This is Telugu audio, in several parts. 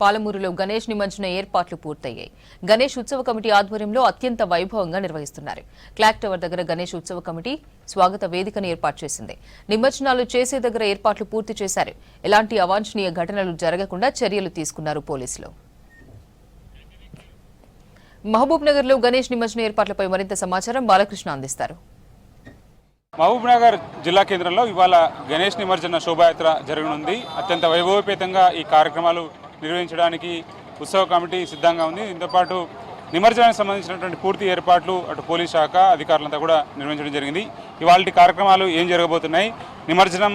పాలమూరులో గణేష్ నిమజ్జన ఏర్పాట్లు పూర్తయ్యాయి. గణేష్ ఉత్సవ కమిటీ ఆధ్వర్యంలో అత్యంత వైభవంగా నిర్వహిస్తున్నారు. క్లాక్ టవర్ దగ్గర గణేష్ ఉత్సవ కమిటీ స్వాగత వేదికను ఏర్పాటు చేసింది. నిమజ్జనాలు చేసే దగ్గర ఏర్పాట్లు పూర్తి చేశారు. ఎలాంటి అవాంఛనీయ ఘటనలు జరగకుండా చర్యలు తీసుకున్నారు పోలీసులు. మహబూబ్ నగర్ లో గణేష్ నిమజ్జన ఏర్పాట్లపై మరింత సమాచారం బాలకృష్ణ అందిస్తారు. మహబూబ్ నగర్ జిల్లా కేంద్రంలో ఇవాళ గణేష్ నిమజ్జన శోభాయాత్ర జరగనుంది. అత్యంత వైభవపేతంగా ఈ కార్యక్రమాలు నిర్వహించడానికి ఉత్సవ కమిటీ సిద్ధంగా ఉంది. దీంతోపాటు నిమజ్జనానికి సంబంధించినటువంటి పూర్తి ఏర్పాట్లు అటు పోలీస్ శాఖ అధికారులంతా కూడా నిర్వహించడం జరిగింది. ఇవాళ కార్యక్రమాలు ఏం జరగబోతున్నాయి, నిమజ్జనం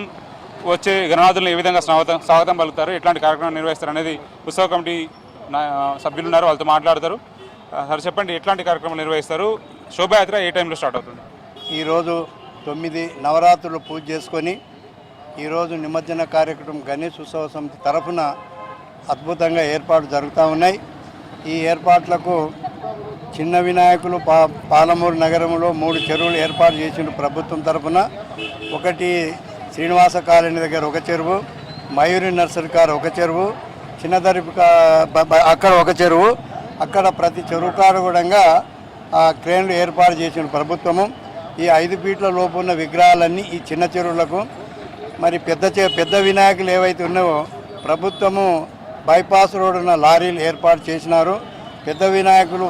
వచ్చే గణనాథులను ఏ విధంగా స్వాగతం పలుకుతారు, ఎట్లాంటి కార్యక్రమాలు నిర్వహిస్తారు అనేది ఉత్సవ కమిటీ సభ్యులు ఉన్నారు, వాళ్ళతో మాట్లాడతారు. సార్ చెప్పండి, ఎట్లాంటి కార్యక్రమాలు నిర్వహిస్తారు, శోభాయాత్ర ఏ టైంలో స్టార్ట్ అవుతుంది? ఈరోజు 9 నవరాత్రులు పూజ చేసుకొని ఈరోజు నిమజ్జన కార్యక్రమం గణేష్ ఉత్సవ సమితి తరఫున అద్భుతంగా ఏర్పాట్లు జరుగుతూ ఉన్నాయి. ఈ ఏర్పాట్లకు చిన్న వినాయకులు పాలమూరు నగరంలో 3 చెరువులు ఏర్పాటు చేసిన ప్రభుత్వం తరఫున. ఒకటి శ్రీనివాస కాలనీ దగ్గర ఒక చెరువు, మయూరి నర్సరీ కారు ఒక చెరువు, చిన్నదరిపి అక్కడ ఒక చెరువు, అక్కడ ప్రతి చెరువు కారు కూడా క్రేన్లు ఏర్పాటు చేసిన ప్రభుత్వము. ఈ 5 ఫీట్ల లోపు ఉన్న విగ్రహాలన్నీ ఈ చిన్న చెరువులకు, మరి పెద్ద వినాయకులు ఏవైతే ఉన్నాయో ప్రభుత్వము బైపాస్ రోడ్డున లారీలు ఏర్పాటు చేసినారు. పెద్ద వినాయకులు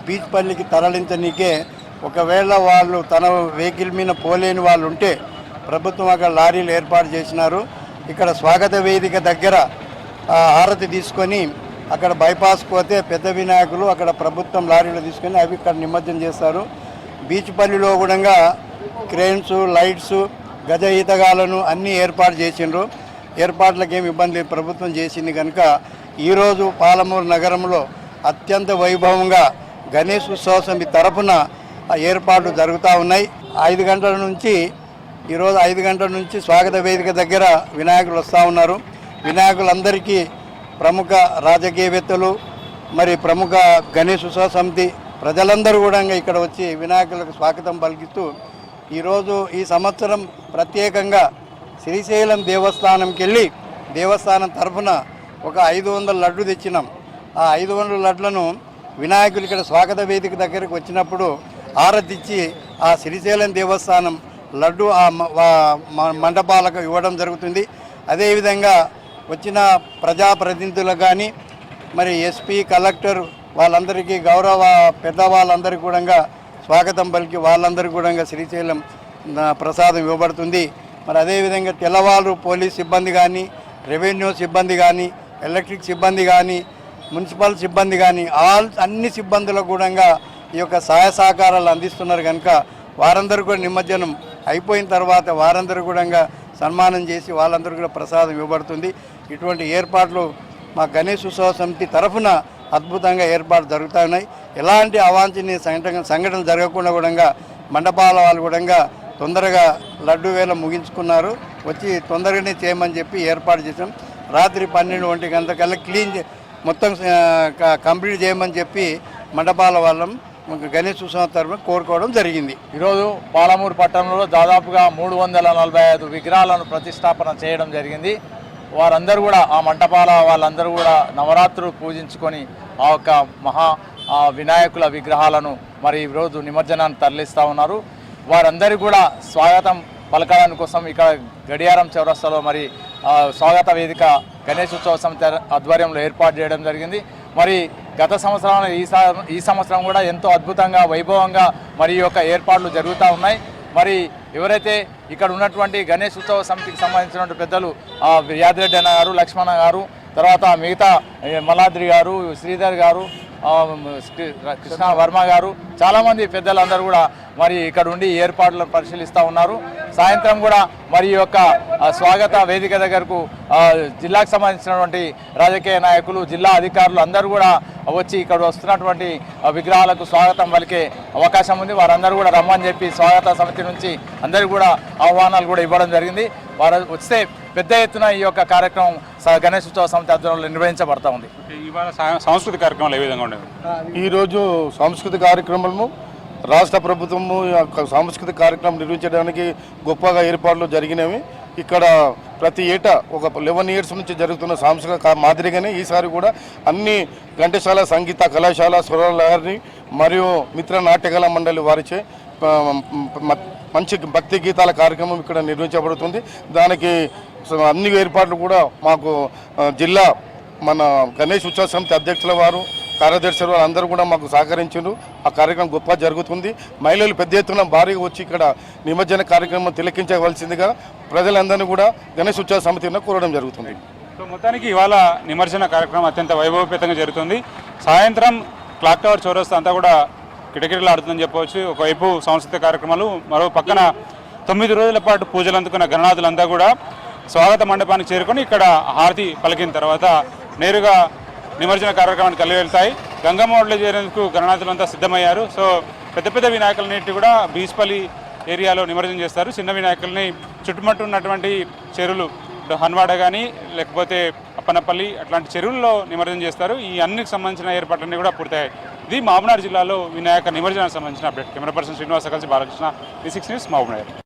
బీచ్ పల్లికి తరలించనీకే ఒకవేళ వాళ్ళు తన వెహికల్ మీద పోలేని వాళ్ళు ఉంటే ప్రభుత్వం అక్కడ లారీలు ఏర్పాటు చేసినారు. ఇక్కడ స్వాగత వేదిక దగ్గర హారతి తీసుకొని అక్కడ బైపాస్ పోతే పెద్ద వినాయకులు అక్కడ ప్రభుత్వం లారీలు తీసుకొని అవి ఇక్కడ నిమజ్జనం చేస్తారు. బీచ్ పల్లిలో కూడా క్రేన్స్, లైట్స్, గజ ఈతగాలను అన్నీ ఏర్పాటు చేసిండ్రు. ఏర్పాట్లకు ఏమి ఇబ్బంది ప్రభుత్వం చేసింది కనుక ఈరోజు పాలమూరు నగరంలో అత్యంత వైభవంగా గణేష్ ఉత్సవ సమితి తరఫున ఏర్పాట్లు జరుగుతూ ఉన్నాయి. 5 గంటల నుంచి ఈరోజు 5 గంటల నుంచి స్వాగత వేదిక దగ్గర వినాయకులు వస్తూ ఉన్నారు. వినాయకులందరికీ ప్రముఖ రాజకీయవేత్తలు, మరి ప్రముఖ గణేష్ ఉత్సవ సమితి ప్రజలందరూ కూడా ఇక్కడ వచ్చి వినాయకులకు స్వాగతం పలికిస్తూ ఈరోజు ఈ సంవత్సరం ప్రత్యేకంగా శ్రీశైలం దేవస్థానంకి వెళ్ళి దేవస్థానం తరఫున ఒక 500 లడ్లు తెచ్చినాం. ఆ 500 లడ్లను వినాయకులు ఇక్కడ స్వాగత వేదిక దగ్గరికి వచ్చినప్పుడు ఆరతిచ్చి ఆ శ్రీశైలం దేవస్థానం లడ్డు ఆ మండపాలకు ఇవ్వడం జరుగుతుంది. అదేవిధంగా వచ్చిన ప్రజాప్రతినిధులకు కానీ మరి ఎస్పీ, కలెక్టర్ వాళ్ళందరికీ గౌరవ పెద్దవాళ్ళందరికీ కూడా స్వాగతం పలికి వాళ్ళందరికీ కూడా శ్రీశైలం ప్రసాదం ఇవ్వబడుతుంది. మరి అదేవిధంగా తెల్లవారు పోలీస్ సిబ్బంది కానీ, రెవెన్యూ సిబ్బంది కానీ, ఎలక్ట్రిక్ సిబ్బంది కానీ, మున్సిపల్ సిబ్బంది కానీ అన్ని సిబ్బందులకు కూడా ఈ యొక్క సహాయ సహకారాలు అందిస్తున్నారు కనుక వారందరూ కూడా నిమజ్జనం అయిపోయిన తర్వాత వారందరూ కూడా సన్మానం చేసి వాళ్ళందరూ కూడా ప్రసాదం ఇవ్వబడుతుంది. ఇటువంటి ఏర్పాట్లు మా గణేష్ ఉత్సవ సమితి తరఫున అద్భుతంగా ఏర్పాట్లు జరుగుతూ ఉన్నాయి. ఎలాంటి అవాంఛనీయ సంఘటనలు జరగకుండా కూడా మండపాల వాళ్ళు కూడా తొందరగా లడ్డు వేల ముగించుకున్నారు. వచ్చి తొందరగానే చేయమని చెప్పి ఏర్పాటు చేసాం. రాత్రి 12-1 గంటలకల్లా మొత్తం కంప్లీట్ చేయమని చెప్పి మండపాల వాళ్ళం గణేష్ ఉత్సవం తరఫున కోరుకోవడం జరిగింది. ఈరోజు పాలమూరు పట్టణంలో దాదాపుగా 345 విగ్రహాలను ప్రతిష్టాపన చేయడం జరిగింది. వారందరూ కూడా ఆ మంటపాల వాళ్ళందరూ కూడా నవరాత్రులు పూజించుకొని ఆ యొక్క మహా వినాయకుల విగ్రహాలను మరి ఈరోజు నిమజ్జనాన్ని తరలిస్తూ ఉన్నారు. వారందరికీ కూడా స్వాగతం పలకడానికి కోసం ఇక్కడ గడియారం చౌరస్తాలో మరి స్వాగత వేదిక గణేష్ ఉత్సవ సమితి ఆధ్వర్యంలో ఏర్పాటు చేయడం జరిగింది. మరి గత సంవత్సరం ఈ సంవత్సరం కూడా ఎంతో అద్భుతంగా వైభవంగా మరి ఈ యొక్క ఏర్పాట్లు జరుగుతూ ఉన్నాయి. మరి ఎవరైతే ఇక్కడ ఉన్నటువంటి గణేష్ ఉత్సవ సమితికి సంబంధించినటువంటి పెద్దలు యాదిరెడ్డి అన్న గారు, లక్ష్మణ గారు, తర్వాత మిగతా మల్లాద్రి గారు, శ్రీధర్ గారు, కృష్ణ వర్మ గారు, చాలామంది పెద్దలందరూ కూడా మరి ఇక్కడ ఉండి ఏర్పాట్లను పరిశీలిస్తూ ఉన్నారు. సాయంత్రం కూడా మరి యొక్క స్వాగత వేదిక దగ్గరకు జిల్లాకు సంబంధించినటువంటి రాజకీయ నాయకులు, జిల్లా అధికారులు అందరూ కూడా వచ్చి ఇక్కడ వస్తున్నటువంటి విగ్రహాలకు స్వాగతం పలికే అవకాశం ఉంది. వారందరూ కూడా రమ్మని చెప్పి స్వాగత సమితి నుంచి అందరికీ కూడా ఆహ్వానాలు కూడా ఇవ్వడం జరిగింది. వారు వస్తే పెద్ద ఎత్తున ఈ యొక్క కార్యక్రమం గణేష్ ఉత్సవ సమితి ఆధ్వర్యంలో నిర్వహించబడతా ఉంది. ఇవాళ సాంస్కృతిక కార్యక్రమాలు ఏ విధంగా ఉండేవి? ఈరోజు సాంస్కృతిక కార్యక్రమాలను రాష్ట్ర ప్రభుత్వము సాంస్కృతిక కార్యక్రమం నిర్వహించడానికి గొప్పగా ఏర్పాట్లు జరిగినవి. ఇక్కడ ప్రతి ఏటా ఒక 11 ఇయర్స్ నుంచి జరుగుతున్న సాంస్కృతిక మాదిరిగానే ఈసారి కూడా అన్ని ఘంటసాల సంగీత కళాశాల స్వరలహరి మరియు మిత్ర నాట్యకళా మండలి వారిచే మంచి భక్తి గీతాల కార్యక్రమం ఇక్కడ నిర్వహించబడుతుంది. దానికి అన్ని ఏర్పాట్లు కూడా మాకు జిల్లా మన గణేష్ ఉత్సవ సమితి అధ్యక్షుల వారు కార్యదర్శులు అందరూ కూడా మాకు సహకరించారు. ఆ కార్యక్రమం గొప్ప జరుగుతుంది. మహిళలు పెద్ద ఎత్తున భారీగా వచ్చి ఇక్కడ నిమజ్జన కార్యక్రమం తిలకించవలసిందిగా ప్రజలందరినీ కూడా గణేష్ ఉత్సవ సమితిని కోరడం జరుగుతుంది. సో మొత్తానికి ఇవాళ నిమజ్జన కార్యక్రమం అత్యంత వైభవపేతంగా జరుగుతుంది. సాయంత్రం క్లాక్ టవర్ చౌరస్తా అంతా కూడా కిటకిటలాడుతుందని చెప్పవచ్చు. ఒకవైపు సాంస్కృతిక కార్యక్రమాలు, మరో పక్కన 9 రోజుల పాటు పూజలు అందుకున్న గణనాథులంతా కూడా స్వాగత మండపానికి చేరుకొని ఇక్కడ హారతి పలికిన తర్వాత నేరుగా నిమజ్జన కార్యక్రమానికి కలిగి వెళ్తాయి. గంగమ్మ ఒడిలో చేరేందుకు గణనాథులంతా సిద్ధమయ్యారు. సో పెద్ద పెద్ద వినాయకులన్నింటి కూడా బీస్పల్లి ఏరియాలో నిమజ్జనం చేస్తారు. చిన్న వినాయకుల్ని చుట్టుముట్టు ఉన్నటువంటి చెరువులు, హన్వాడ కానీ లేకపోతే అప్పనపల్లి అట్లాంటి చెరువుల్లో నిమజ్జనం చేస్తారు. ఈ అన్నికి సంబంధించిన ఏర్పాట్లన్నీ కూడా పూర్తయ్యాయి. ఇది మహబూబ్నగర్ జిల్లాలో వినాయక నిమజ్జనానికి సంబంధించిన అప్డేట్. కెమెరా పర్సన్ శ్రీనివాస కలిసి బాలకృష్ణ, V6 న్యూస్, మహబూబ్నగర్.